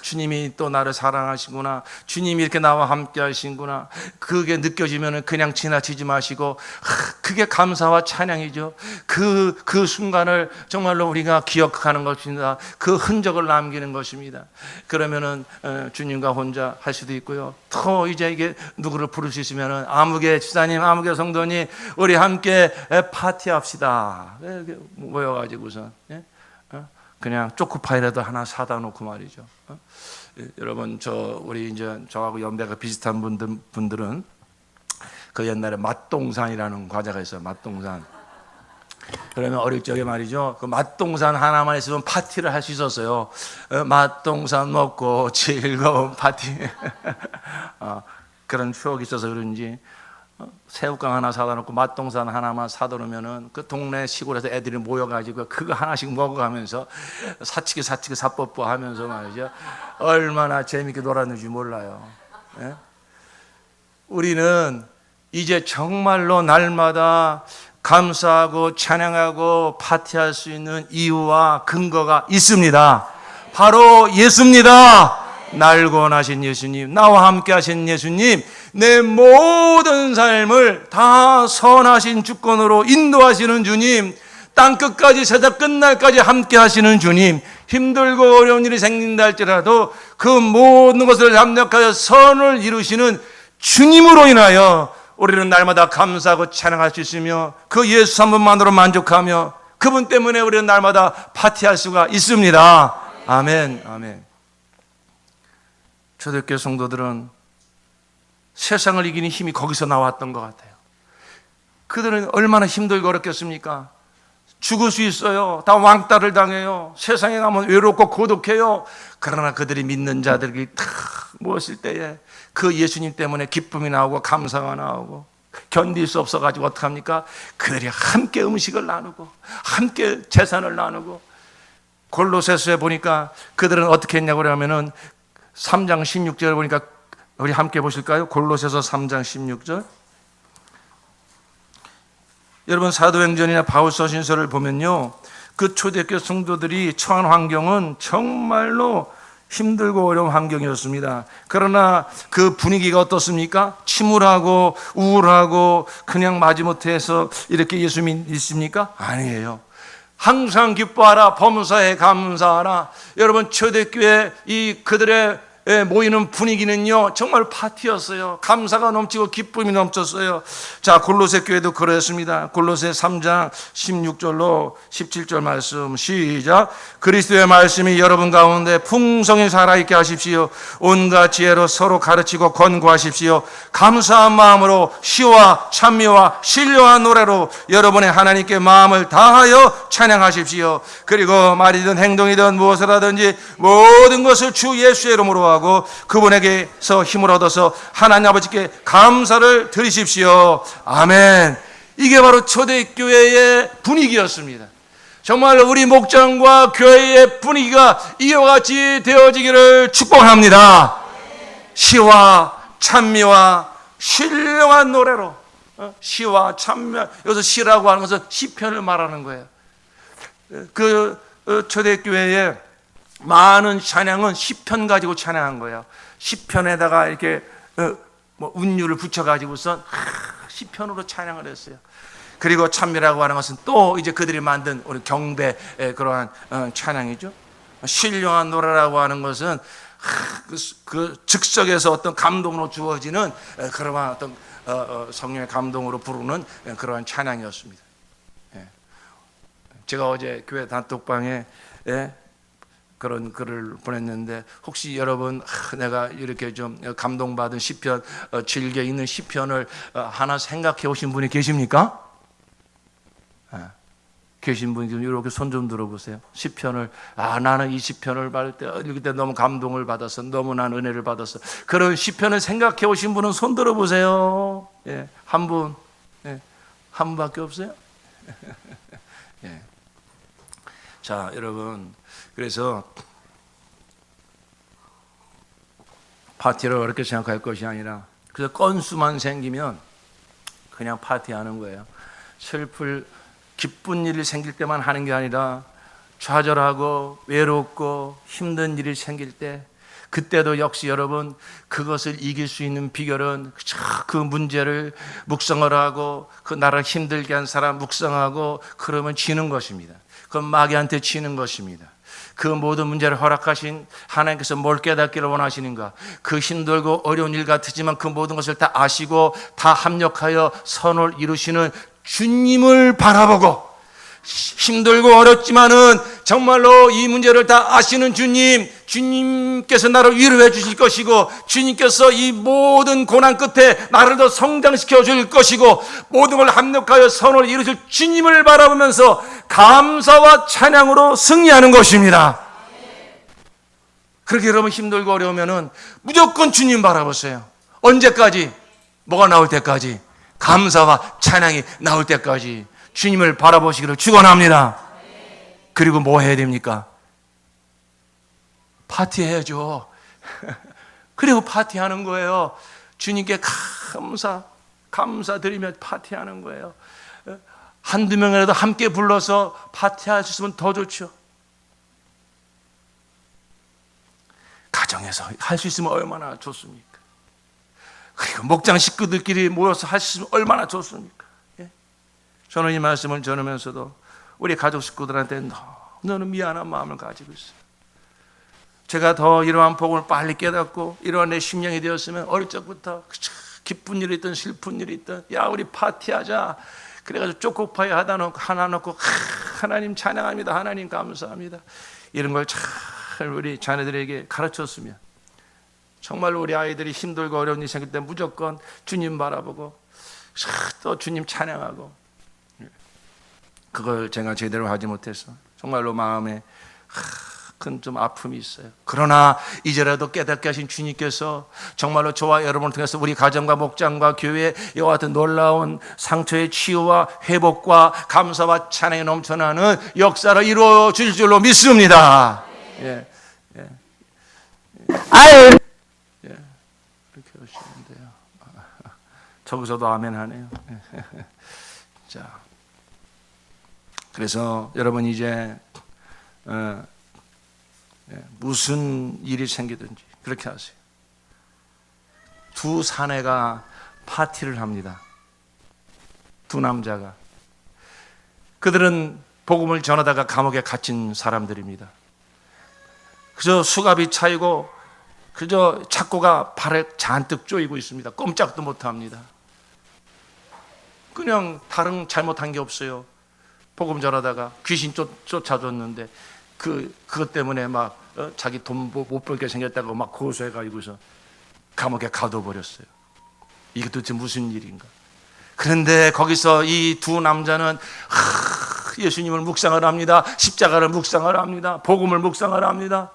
주님이 또 나를 사랑하시구나, 주님이 이렇게 나와 함께 하시구나, 그게 느껴지면은 그냥 지나치지 마시고 그게 감사와 찬양이죠. 그 순간을 정말로 우리가 기억하는 것입니다. 그 흔적을 남기는 것입니다. 그러면은 주님과 혼자 할 수도 있고요. 또 이제 이게 누구를 부를 수 있으면은 아무개 집사님, 아무개 성도님, 우리 함께 파티합시다. 모여가지고서 그냥 초코파이라도 하나 사다 놓고 말이죠. 여러분, 우리 이제 저하고 연배가 비슷한 분들은 그 옛날에 맛동산이라는 과자가 있어요. 맛동산. 그러면 어릴 적에 말이죠, 그 맛동산 하나만 있으면 파티를 할 수 있었어요. 맛동산 먹고 즐거운 파티. 그런 추억이 있어서 그런지 새우깡 하나 사다 놓고 맛동산 하나만 사다 놓으면은 그 동네 시골에서 애들이 모여가지고 그거 하나씩 먹어가면서 사치기 사뽀뽀 하면서 말이죠, 얼마나 재밌게 놀았는지 몰라요. 우리는 이제 정말로 날마다 감사하고 찬양하고 파티할 수 있는 이유와 근거가 있습니다. 바로 예수입니다. 날 구원하신 예수님, 나와 함께 하신 예수님, 내 모든 삶을 다 선하신 주권으로 인도하시는 주님, 땅끝까지 세상 끝날까지 함께 하시는 주님, 힘들고 어려운 일이 생긴다 할지라도 그 모든 것을 합력하여 선을 이루시는 주님으로 인하여 우리는 날마다 감사하고 찬양할 수 있으며 그 예수 한 분만으로 만족하며 그분 때문에 우리는 날마다 파티할 수가 있습니다. 아멘. 아멘. 초대교회 성도들은 세상을 이기는 힘이 거기서 나왔던 것 같아요. 그들은 얼마나 힘들고 어렵겠습니까? 죽을 수 있어요. 다 왕따를 당해요. 세상에 가면 외롭고 고독해요. 그러나 그들이 믿는 자들이 다 모였을 때에 그 예수님 때문에 기쁨이 나오고 감사가 나오고 견딜 수 없어가지고 어떡합니까? 그들이 함께 음식을 나누고 함께 재산을 나누고 골로새서에 보니까 그들은 어떻게 했냐고 그러면은 3장 16절을 보니까 우리 함께 보실까요? 골로새서 3장 16절. 여러분 사도행전이나 바울 서신서를 보면요, 그 초대교회 성도들이 처한 환경은 정말로 힘들고 어려운 환경이었습니다. 그러나 그 분위기가 어떻습니까? 침울하고 우울하고 그냥 마지못해서 이렇게 예수 믿습니까? 아니에요. 항상 기뻐하라, 범사에 감사하라. 여러분 초대교회 이 그들의 모이는 분위기는요 정말 파티였어요. 감사가 넘치고 기쁨이 넘쳤어요. 자, 골로새 교회도 그랬습니다. 골로새 3장 16절로 17절 말씀 시작. 그리스도의 말씀이 여러분 가운데 풍성히 살아있게 하십시오. 온갖 지혜로 서로 가르치고 권고하십시오. 감사한 마음으로 시와 찬미와 신령한 노래로 여러분의 하나님께 마음을 다하여 찬양하십시오. 그리고 말이든 행동이든 무엇을 하든지 모든 것을 주 예수의 이름으로 하고 그분에게서 힘을 얻어서 하나님 아버지께 감사를 드리십시오. 아멘. 이게 바로 초대교회의 분위기였습니다. 정말 우리 목장과 교회의 분위기가 이와 같이 되어지기를 축복합니다. 시와 찬미와 신령한 노래로, 시와 찬미, 여기서 시라고 하는 것은 시편을 말하는 거예요. 그 초대교회의 많은 찬양은 시편 가지고 찬양한 거예요. 시편에다가 이렇게 운율을 붙여가지고선 시편으로 찬양을 했어요. 그리고 찬미라고 하는 것은 또 이제 그들이 만든 우리 경배 그러한 찬양이죠. 신령한 노래라고 하는 것은 그 즉석에서 어떤 감동으로 주어지는 그러한 어떤 성령의 감동으로 부르는 그러한 찬양이었습니다. 제가 어제 교회 단톡방에 그런 글을 보냈는데 혹시 여러분 내가 이렇게 좀 감동받은 시편, 즐겨 읽는 시편을 하나 생각해 오신 분이 계십니까? 계신 분이 좀 이렇게 손 좀 들어보세요. 시편을 나는 이 시편을 읽을 때 너무 감동을 받았어, 너무 난 은혜를 받았어. 그런 시편을 생각해 오신 분은 손 들어보세요. 한 분, 한 분밖에 없어요. 자, 여러분, 그래서 파티를 어렵게 생각할 것이 아니라 그래서 건수만 생기면 그냥 파티하는 거예요. 기쁜 일이 생길 때만 하는 게 아니라 좌절하고 외롭고 힘든 일이 생길 때 그때도 역시 여러분 그것을 이길 수 있는 비결은 그 문제를 묵상을 하고 그 나를 힘들게 한 사람 묵상하고 그러면 지는 것입니다. 그건 마귀한테 지는 것입니다. 그 모든 문제를 허락하신 하나님께서 뭘 깨닫기를 원하시는가? 그 힘들고 어려운 일 같으지만 그 모든 것을 다 아시고 다 합력하여 선을 이루시는 주님을 바라보고 힘들고 어렵지만은 정말로 이 문제를 다 아시는 주님께서 나를 위로해 주실 것이고 주님께서 이 모든 고난 끝에 나를 더 성장시켜 줄 것이고 모든 걸 합력하여 선을 이루실 주님을 바라보면서 감사와 찬양으로 승리하는 것입니다. 그렇게 여러분 힘들고 어려우면은 무조건 주님 바라보세요. 언제까지? 뭐가 나올 때까지? 감사와 찬양이 나올 때까지 주님을 바라보시기를 축원합니다. 그리고 뭐 해야 됩니까? 파티해야죠. 그리고 파티하는 거예요. 주님께 감사드리며 파티하는 거예요. 한두 명이라도 함께 불러서 파티할 수 있으면 더 좋죠. 가정에서 할 수 있으면 얼마나 좋습니까? 그리고 목장 식구들끼리 모여서 할 수 있으면 얼마나 좋습니까? 예? 저는 이 말씀을 전하면서도 우리 가족 식구들한테 너는 미안한 마음을 가지고 있어요. 제가 더 이러한 복음을 빨리 깨닫고 이러한 내 심령이 되었으면 어릴 적부터 기쁜 일이 있든 슬픈 일이 있든 야 우리 파티하자 그래가지고 쪼꼬파이 하나 놓고 하나님 찬양합니다, 하나님 감사합니다, 이런 걸 잘 우리 자녀들에게 가르쳤으면 정말로 우리 아이들이 힘들고 어려운 일이 생길 때 무조건 주님 바라보고 또 주님 찬양하고, 그걸 제가 제대로 하지 못해서 정말로 마음에 큰 좀 아픔이 있어요. 그러나 이제라도 깨닫게 하신 주님께서 정말로 저와 여러분을 통해서 우리 가정과 목장과 교회에 이와 같은 놀라운 상처의 치유와 회복과 감사와 찬양이 넘쳐나는 역사를 이루어 주실 줄로 믿습니다. 예, 예. 아유, 예, 이렇게 하시면 돼요. 저기서도 아멘 하네요. 자, 그래서 여러분 이제 무슨 일이 생기든지 그렇게 하세요. 두 사내가 파티를 합니다. 두 남자가. 그들은 복음을 전하다가 감옥에 갇힌 사람들입니다. 그저 수갑이 차이고 그저 착고가 발에 잔뜩 쪼이고 있습니다. 꼼짝도 못합니다. 그냥 다른 잘못한 게 없어요. 복음 전하다가 귀신 쫓아줬는데 그것 때문에 막 자기 돈 못 벌게 생겼다고 막 고소해가지고서 감옥에 가둬버렸어요. 이게 도대체 무슨 일인가? 그런데 거기서 이 두 남자는 예수님을 묵상을 합니다. 십자가를 묵상을 합니다. 복음을 묵상을 합니다.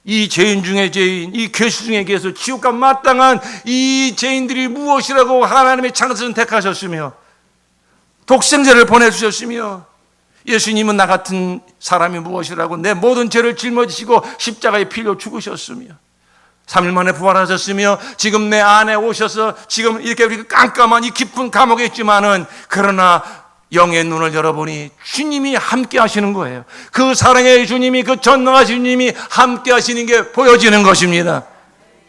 이 죄인 중에 죄인, 이 괴수 중에 괴수, 지옥과 마땅한 이 죄인들이 무엇이라고 하나님의 창조를 택하셨으며 독생자를 보내주셨으며 예수님은 나 같은 사람이 무엇이라고 내 모든 죄를 짊어지시고 십자가에 피로 죽으셨으며 3일 만에 부활하셨으며 지금 내 안에 오셔서 지금 이렇게 우리 깜깜한 이 깊은 감옥에 있지만은 그러나 영의 눈을 열어보니 주님이 함께 하시는 거예요. 그 사랑의 주님이, 그 전능하신 주님이 함께 하시는 게 보여지는 것입니다.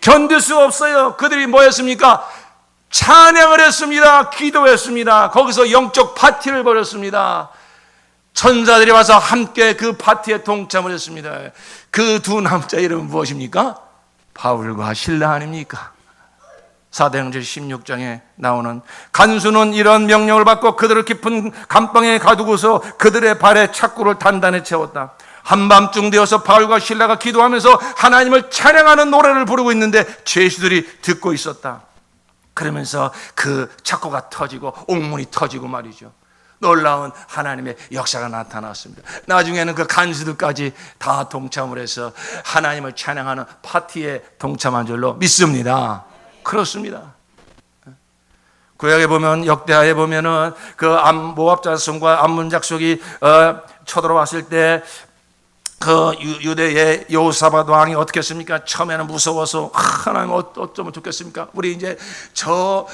견딜 수 없어요. 그들이 뭐 했습니까? 찬양을 했습니다. 기도했습니다. 거기서 영적 파티를 벌였습니다. 천사들이 와서 함께 그 파티에 동참을 했습니다. 그 두 남자 이름은 무엇입니까? 바울과 실라 아닙니까? 사도행전 16장에 나오는 간수는 이런 명령을 받고 그들을 깊은 감방에 가두고서 그들의 발에 착고를 단단히 채웠다. 한밤중 되어서 바울과 실라가 기도하면서 하나님을 찬양하는 노래를 부르고 있는데 죄수들이 듣고 있었다. 그러면서 그 착고가 터지고 옥문이 터지고 말이죠. 놀라운 하나님의 역사가 나타났습니다. 나중에는 그 간수들까지 다 동참을 해서 하나님을 찬양하는 파티에 동참한 줄로 믿습니다. 그렇습니다. 구약에 보면, 역대하에 보면은 그 모압 자손과 암몬 족속이 쳐들어왔을 때 그 유대의 여호사밧 왕이 어떻게 했습니까? 처음에는 무서워서 하나님 어쩌면 좋겠습니까? 우리 이제 저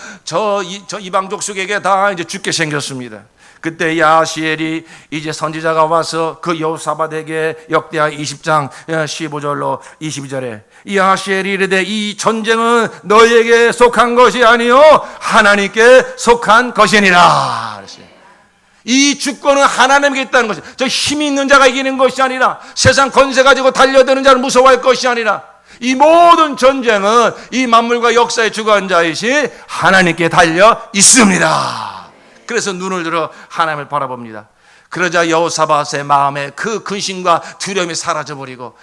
이방 족속에게 다 이제 죽게 생겼습니다. 그때 야하시엘이 이제 선지자가 와서 그 여호사밧에게 역대하 20장 15절로 22절에 야하시엘이 이르되 이 전쟁은 너희에게 속한 것이 아니요 하나님께 속한 것이니라 그랬어요. 이 주권은 하나님께 있다는 것이, 저 힘이 있는 자가 이기는 것이 아니라 세상 권세 가지고 달려드는 자를 무서워할 것이 아니라 이 모든 전쟁은 이 만물과 역사의 주관자이신 하나님께 달려 있습니다. 그래서 눈을 들어 하나님을 바라봅니다. 그러자 여호사밧의 마음에 그 근심과 두려움이 사라져버리고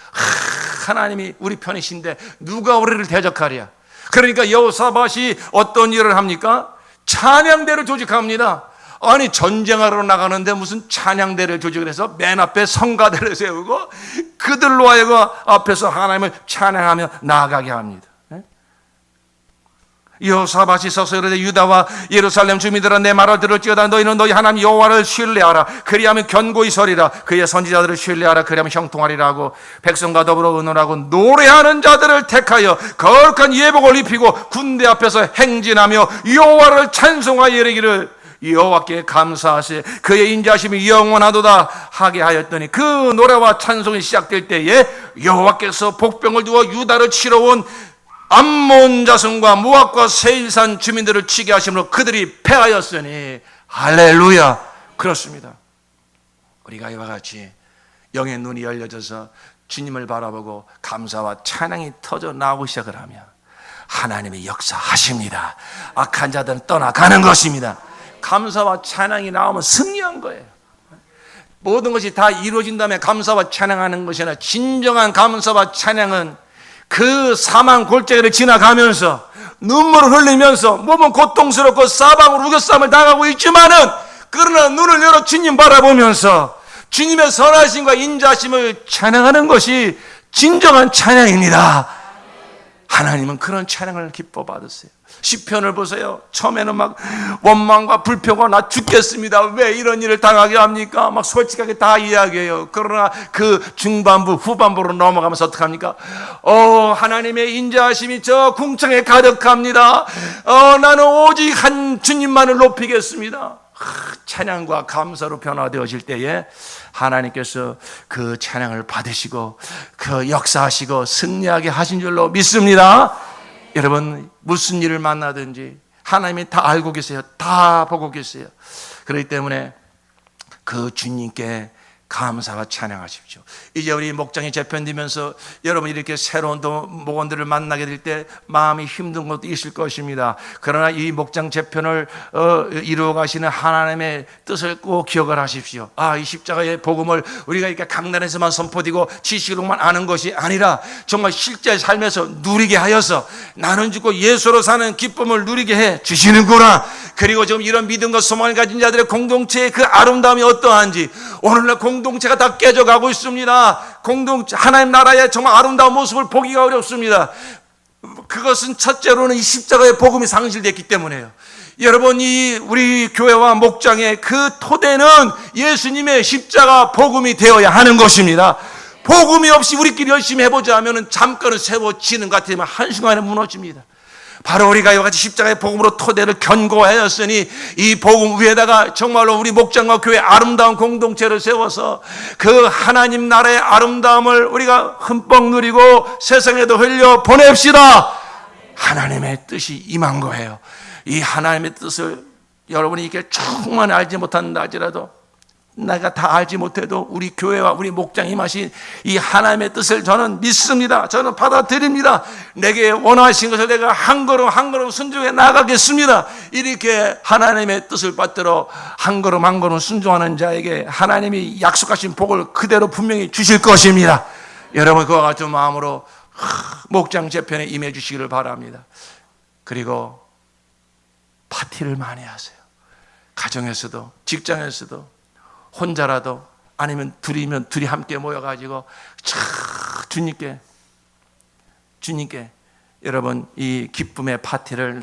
하나님이 우리 편이신데 누가 우리를 대적하랴. 그러니까 여호사밧이 어떤 일을 합니까? 찬양대를 조직합니다. 아니 전쟁하러 나가는데 무슨 찬양대를 조직을 해서 맨 앞에 성가대를 세우고 그들로 하여금 앞에서 하나님을 찬양하며 나아가게 합니다. 여호사밧이 서서 이르되 유다와 예루살렘 주민들아 내 말을 들을지어다. 너희는 너희 하나님 여호와를 신뢰하라. 그리하면 견고히 서리라. 그의 선지자들을 신뢰하라. 그리하면 형통하리라 하고 백성과 더불어 의논하고 노래하는 자들을 택하여 거룩한 예복을 입히고 군대 앞에서 행진하며 여호와를 찬송하여 이르기를 여호와께 감사하세 그의 인자하심이 영원하도다 하게 하였더니 그 노래와 찬송이 시작될 때에 여호와께서 복병을 두어 유다를 치러 온 암몬 자손과 모압과 세일산 주민들을 치게 하심으로 그들이 패하였으니 할렐루야. 그렇습니다. 우리가 이와 같이 영의 눈이 열려져서 주님을 바라보고 감사와 찬양이 터져 나오기 시작을 하면 하나님의 역사하십니다. 악한 자들은 떠나가는 것입니다. 감사와 찬양이 나오면 승리한 거예요. 모든 것이 다 이루어진 다음에 감사와 찬양하는 것이 아니라 진정한 감사와 찬양은 그 사망 골짜기를 지나가면서 눈물을 흘리면서 몸은 고통스럽고 사방으로 우겨싸움을 당하고 있지만은 그러나 눈을 열어 주님 바라보면서 주님의 선하심과 인자심을 찬양하는 것이 진정한 찬양입니다. 하나님은 그런 찬양을 기뻐 받으세요. 시편을 보세요. 처음에는 막 원망과 불평과 나 죽겠습니다. 왜 이런 일을 당하게 합니까? 막 솔직하게 다 이야기해요. 그러나 그 중반부 후반부로 넘어가면서 어떻게 합니까? 하나님의 인자하심이 저 궁창에 가득합니다. 나는 오직 한 주님만을 높이겠습니다. 찬양과 감사로 변화되어질 때에 하나님께서 그 찬양을 받으시고 그 역사하시고 승리하게 하신 줄로 믿습니다. 여러분 무슨 일을 만나든지 하나님이 다 알고 계세요. 다 보고 계세요. 그렇기 때문에 그 주님께 감사와 찬양하십시오. 이제 우리 목장이 재편되면서 여러분 이렇게 새로운 목원들을 만나게 될 때 마음이 힘든 것도 있을 것입니다. 그러나 이 목장 재편을 이루어 가시는 하나님의 뜻을 꼭 기억을 하십시오. 이 십자가의 복음을 우리가 이렇게 강단에서만 선포되고 지식으로만 아는 것이 아니라 정말 실제 삶에서 누리게 하여서 나는 죽고 예수로 사는 기쁨을 누리게 해 주시는구나. 그리고 지금 이런 믿음과 소망을 가진 자들의 공동체의 그 아름다움이 어떠한지 오늘날 공동체가 다 깨져가고 있습니다. 하나님 나라의 정말 아름다운 모습을 보기가 어렵습니다. 그것은 첫째로는 이 십자가의 복음이 상실됐기 때문에요. 여러분 우리 교회와 목장의 그 토대는 예수님의 십자가 복음이 되어야 하는 것입니다. 복음이 없이 우리끼리 열심히 해보자 하면 잠깐은 세워지는 것 같으면 한순간에 무너집니다. 바로 우리가 이와 같이 십자가의 복음으로 토대를 견고하였으니 이 복음 위에다가 정말로 우리 목장과 교회 아름다운 공동체를 세워서 그 하나님 나라의 아름다움을 우리가 흠뻑 누리고 세상에도 흘려 보냅시다. 하나님의 뜻이 임한 거예요. 이 하나님의 뜻을 여러분이 이렇게 충분히 알지 못한다 할지라도 내가 다 알지 못해도 우리 교회와 우리 목장이 임하신 이 하나님의 뜻을 저는 믿습니다. 저는 받아들입니다. 내게 원하신 것을 내가 한 걸음 한 걸음 순종해 나가겠습니다. 이렇게 하나님의 뜻을 받들어 한 걸음 한 걸음 순종하는 자에게 하나님이 약속하신 복을 그대로 분명히 주실 것입니다. 여러분 그와 같은 마음으로 목장 재편에 임해 주시기를 바랍니다. 그리고 파티를 많이 하세요. 가정에서도 직장에서도 혼자라도 아니면 둘이면 둘이 함께 모여가지고 주님께 여러분 이 기쁨의 파티를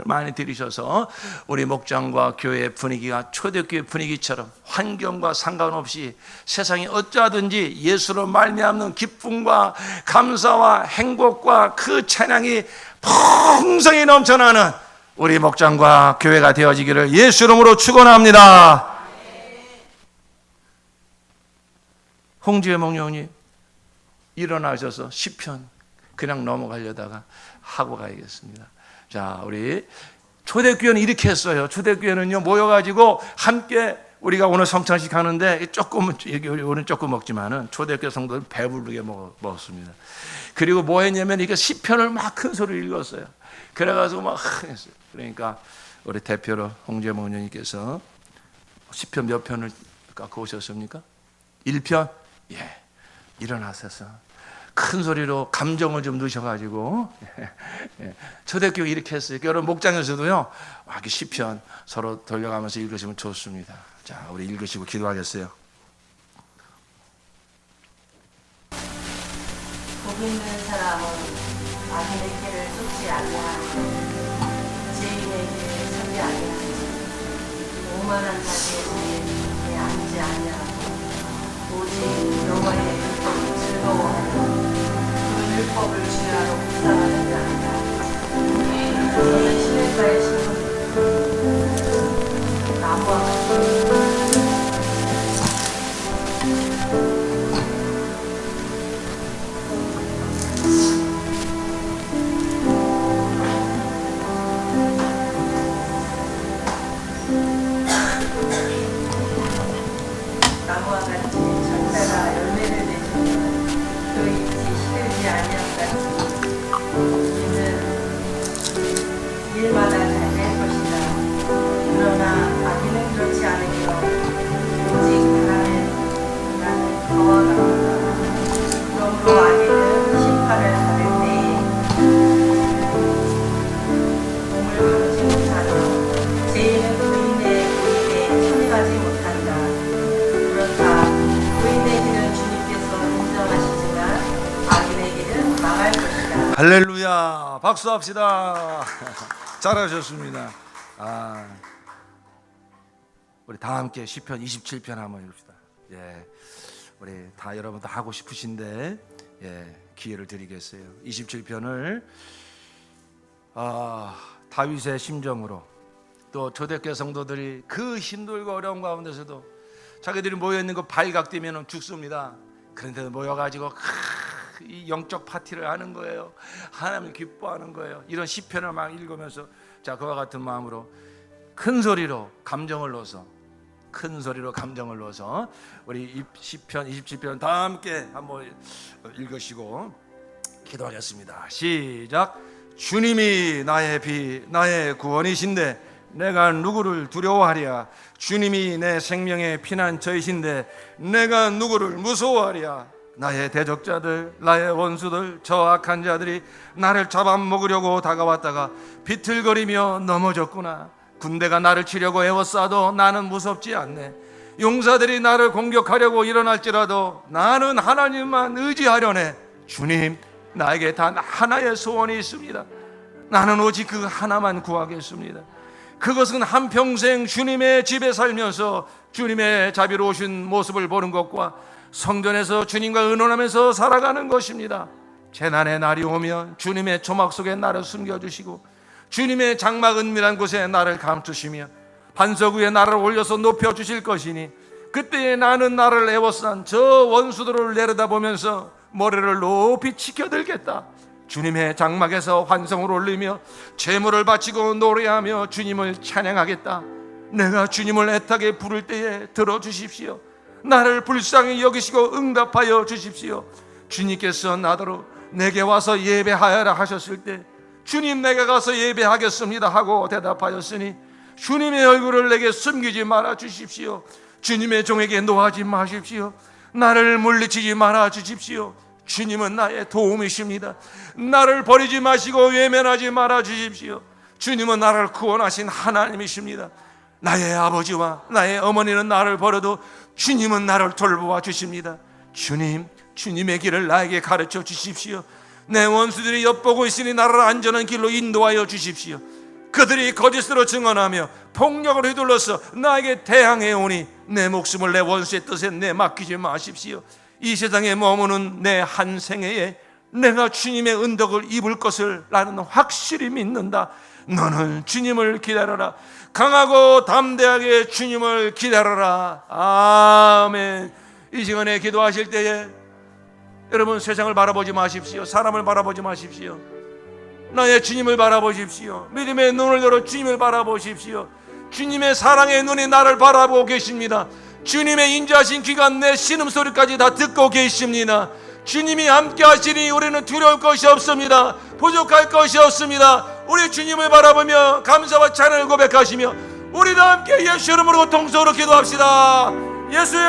많이 드리셔서 우리 목장과 교회의 분위기가 초대교회 분위기처럼 환경과 상관없이 세상이 어쩌든지 예수로 말미암는 기쁨과 감사와 행복과 그 찬양이 풍성히 넘쳐나는 우리 목장과 교회가 되어지기를 예수 이름으로 축원합니다. 홍지회 목령님 일어나셔서 시편 그냥 넘어가려다가 하고 가야겠습니다. 자, 우리 초대교회는 이렇게 했어요. 초대교회는요 모여가지고 함께 우리가 오늘 성찬식 하는데 우리는 조금 먹지만은 초대교회 성도는 배부르게 먹었습니다. 그리고 뭐 했냐면 이게 시편을 막 큰 소리로 읽었어요. 그래가지고 막 했어요. 그러니까 우리 대표로 홍지회 목령님께서 시편 몇 편을 갖고 오셨습니까? 1편? 예, 일어나셔서 큰 소리로 감정을 좀 넣으셔가지고 초대교회 이렇게 했어요. 여러분 목장에서도요 이렇게 시편 서로 돌려가면서 읽으시면 좋습니다. 자, 우리 읽으시고 기도하겠어요. 복 있는 사람은 악인의 길을 쫓지 아니하고 죄인의 길을 서지 아니하고 오만한 자들의 길에 앉지 아니하고 오직 여호와의 율법을 즐거워하며 그 율법을 주야로 묵상하는 자이다. 너는 시냇가에 심은 할렐루야. 박수합시다. 잘하셨습니다. 우리 다 함께 시편 27편 한번 읽읍시다. 예, 우리 다 여러분도 하고 싶으신데 기회를 드리겠어요. 27편을 다윗의 심정으로, 또 초대교회 성도들이 그 힘들고 어려운 가운데서도 자기들이 모여있는 거 발각되면 죽습니다. 그런데 모여가지고 이 영적 파티를 하는 거예요. 하나님을 기뻐하는 거예요. 이런 시편을 막 읽으면서 그와 같은 마음으로 큰 소리로 감정을 넣어서 우리 시편 27편 다 함께 한번 읽으시고 기도하겠습니다. 시작. 주님이 나의 비 나의 구원이신데 내가 누구를 두려워하랴. 주님이 내 생명의 피난처이신데 내가 누구를 무서워하랴. 나의 대적자들, 나의 원수들, 저 악한 자들이 나를 잡아먹으려고 다가왔다가 비틀거리며 넘어졌구나. 군대가 나를 치려고 애워싸도 나는 무섭지 않네. 용사들이 나를 공격하려고 일어날지라도 나는 하나님만 의지하려네. 주님, 나에게 단 하나의 소원이 있습니다. 나는 오직 그 하나만 구하겠습니다. 그것은 한평생 주님의 집에 살면서 주님의 자비로우신 모습을 보는 것과 성전에서 주님과 의논하면서 살아가는 것입니다. 재난의 날이 오면 주님의 조막 속에 나를 숨겨주시고 주님의 장막 은밀한 곳에 나를 감추시며 반석 위에 나를 올려서 높여주실 것이니 그때에 나는 나를 애워싼 저 원수들을 내려다보면서 머리를 높이 치켜들겠다. 주님의 장막에서 환성을 올리며 제물을 바치고 노래하며 주님을 찬양하겠다. 내가 주님을 애타게 부를 때에 들어주십시오. 나를 불쌍히 여기시고 응답하여 주십시오. 주님께서 나더러 내게 와서 예배하여라 하셨을 때 주님, 내가 가서 예배하겠습니다 하고 대답하였으니 주님의 얼굴을 내게 숨기지 말아 주십시오. 주님의 종에게 노하지 마십시오. 나를 물리치지 말아 주십시오. 주님은 나의 도움이십니다. 나를 버리지 마시고 외면하지 말아 주십시오. 주님은 나를 구원하신 하나님이십니다. 나의 아버지와 나의 어머니는 나를 버려도 주님은 나를 돌보아 주십니다. 주님, 주님의 길을 나에게 가르쳐 주십시오. 내 원수들이 엿보고 있으니 나를 안전한 길로 인도하여 주십시오. 그들이 거짓으로 증언하며 폭력을 휘둘러서 나에게 대항해 오니 내 목숨을 내 원수의 뜻에 내맡기지 마십시오. 이 세상에 머무는 내 한 생애에 내가 주님의 은덕을 입을 것을 나는 확실히 믿는다. 너는 주님을 기다려라. 강하고 담대하게 주님을 기다려라. 아멘. 이 시간에 기도하실 때에 여러분, 세상을 바라보지 마십시오. 사람을 바라보지 마십시오. 나의 주님을 바라보십시오. 믿음의 눈을 열어 주님을 바라보십시오. 주님의 사랑의 눈이 나를 바라보고 계십니다. 주님의 인자하신 귀가 내 신음소리까지 다 듣고 계십니다. 주님이 함께 하시니 우리는 두려울 것이 없습니다. 부족할 것이 없습니다. 우리 주님을 바라보며 감사와 찬양을 고백하시며 우리 다 함께 예수 이름으로 통성으로 기도합시다. 예수여!